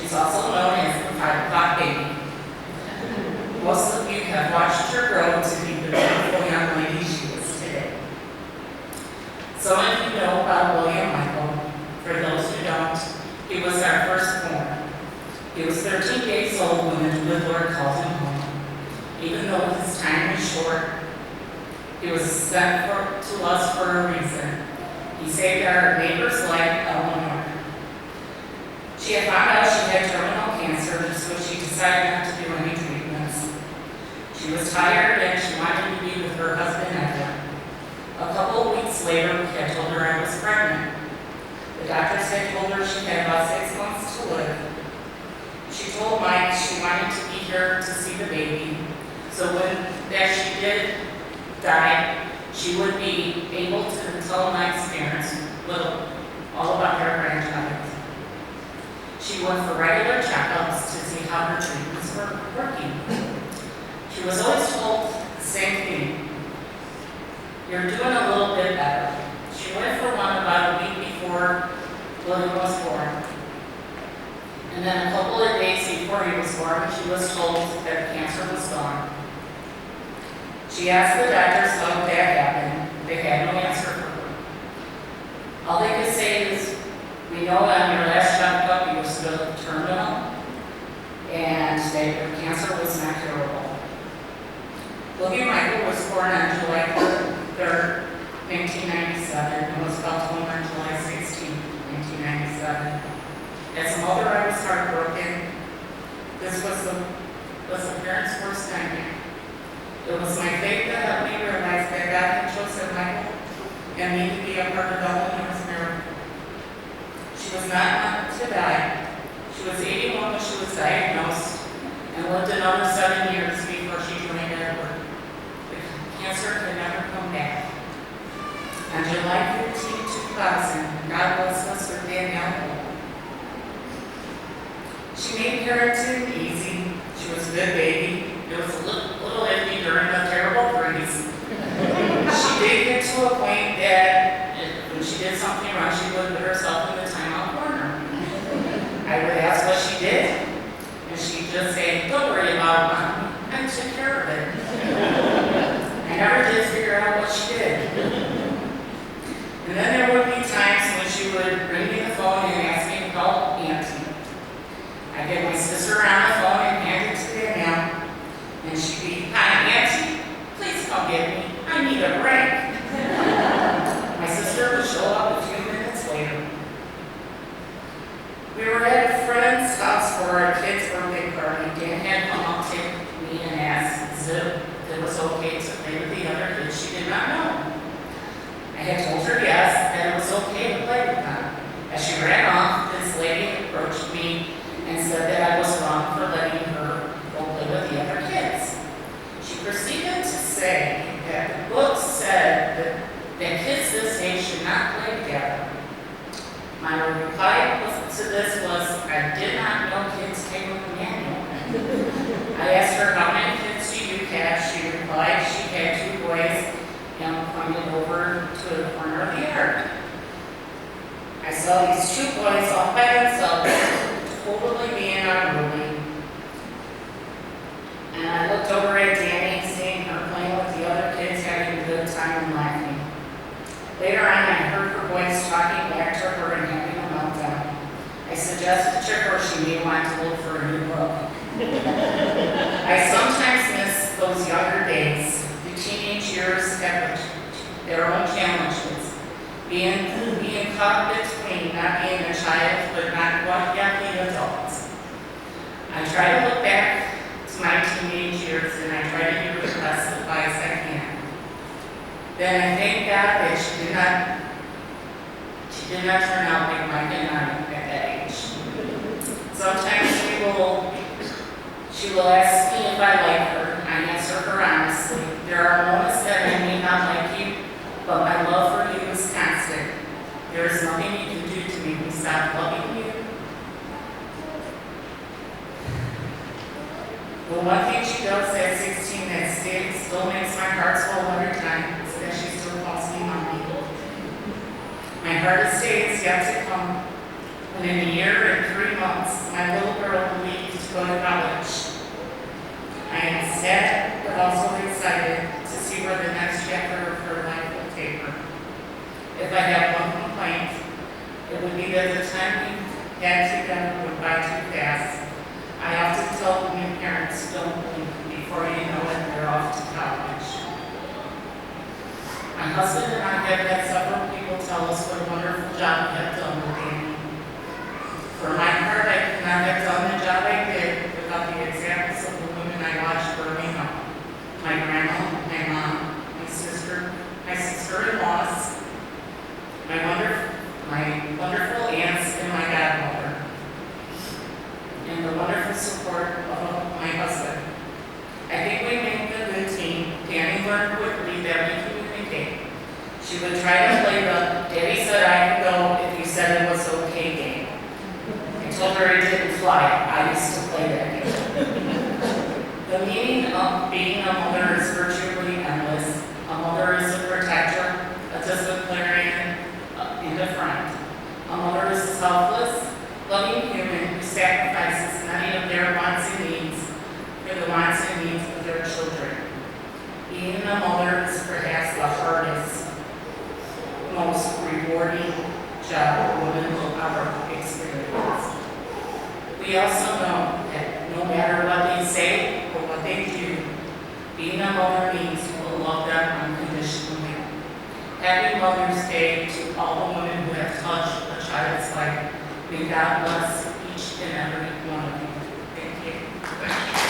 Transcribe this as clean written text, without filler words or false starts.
She's also known as the 5 o'clock baby. Most of you have watched her grow to be the beautiful young lady she is today. Some of you know about William Michael. For those who don't, he was our firstborn. He was 13 days old when the good Lord called him home. Even though his time was short, he was sent to us for a reason. He saved our neighbor's life, Eleanor. She had found out she had terminal cancer, so she decided not to do any treatments. She was tired and she wanted to be with her husband Edward. A couple of weeks later, we had told her I was pregnant. The doctors had told her she had about 6 months to live. She told Mike she wanted to be here to see the baby, so when she did die, she would be able to tell Mike's parents all about their grandchild. She went for regular checkups to see how her treatments were working. She was always told the same thing: "You're doing a little bit better." She went for one about a week before William was born. And then a couple of days before he was born, she was told that cancer was gone. She asked the doctors how that happened. They had no answer for her. All they could say is, "We know on your last checkup you were still terminal, and that your cancer was not curable." William Michael was born on July 3rd, 1997, and was brought home on July 16th, 1997. As a mother, I was heartbroken. This was a parent's worst nightmare. It was my faith that helped me realize that God had chosen Michael and me to be a part of Eleanor's miracle. She was not meant to die. She was 81 when she was diagnosed and lived another 7 years before she joined Edward. The cancer had never come back. On July 15, 2000, God blessed us with Danielle. She made parenting easy. She was a good baby. It was a little iffy during the terrible freeze. She did get to a point that when she did something wrong, she would put herself in the timeout corner. I would ask what she did, and she'd just say, "Don't worry about it, Mom. I took care of it." I never did figure out what she did. And then there would be times when she would ring me the phone and ask me to call Auntie. I'd get my sister on the phone and hand it to Danielle, and she'd be, "Hi, Auntie, please come get me. I need a break." My sister would show up a few minutes later. We were at a friend's house for our kid's birthday party. Dan had come up to me and asked Zip if it was okay to play with the other kids she did not know. I had told her yes, that it was okay to play with them. As she ran off, this lady approached me and said that I was wrong for letting her go play with the other kids. She proceeded to say that the book said that kids this age should not play together. My reply to this was, I did not know kids came with a manual. I asked her, "How many kids do you have?" She replied she had 2 boys, and pointed over to the corner of the yard. I saw these 2 boys all by themselves, totally being unruly. And I looked over at Danny, seeing her playing with the other kids, having a good time and laughing. Later on, I heard her voice talking back to her and having a meltdown. I suggested to her she may want to look for a new book. I sometimes miss those younger days. The teenage years have their own challenges. Being caught between not being a child but not quite yet the adult. I try to look back to my teenage years and I try to do the best advice I can. Then I thank God that she did not turn out like Mike and I at that age. Sometimes she will ask me if I like her. I answer her honestly. There are moments that I may not like you, but my love for you is constant. There is nothing you can do to make me stop loving you. The one thing she does at 16 that still makes my heart swell every time is that she still calls me mommy. My hardest day is yet to come, when in a year and 3 months, my little go to college. I am sad but also excited to see where the next chapter of her life will take her. If I have one complaint, it would be that the time we had together went by too fast. I often tell new parents, don't blink, before you know it, they're off to college. My husband and I have had several people tell us what a wonderful job we have done with Danny. For my part, I could not have done the job I did without the examples of the women I watched growing up. My grandma, my mom, my sister-in-laws, my wonderful aunts, and my godmother, and the wonderful support of my husband. I think we made a good team. Danny learned quickly that we communicate. She would try to play the "Daddy said I could go if you said it was okay" game. I told her it didn't fly. I used to play that game. The meaning of being a mother is virtually endless. A mother is a protector, a disciplinarian, and a friend. A mother is a selfless, loving human who sacrifices many of their wants and needs for the wants and needs of their children. Being a mother is perhaps the hardest, most rewarding job a woman will ever experience. We also know that no matter what they say or what they do, being a mother means you will love them unconditionally. Happy Mother's Day to all the women who have touched a child's life. May God bless each and every one of you. Thank you.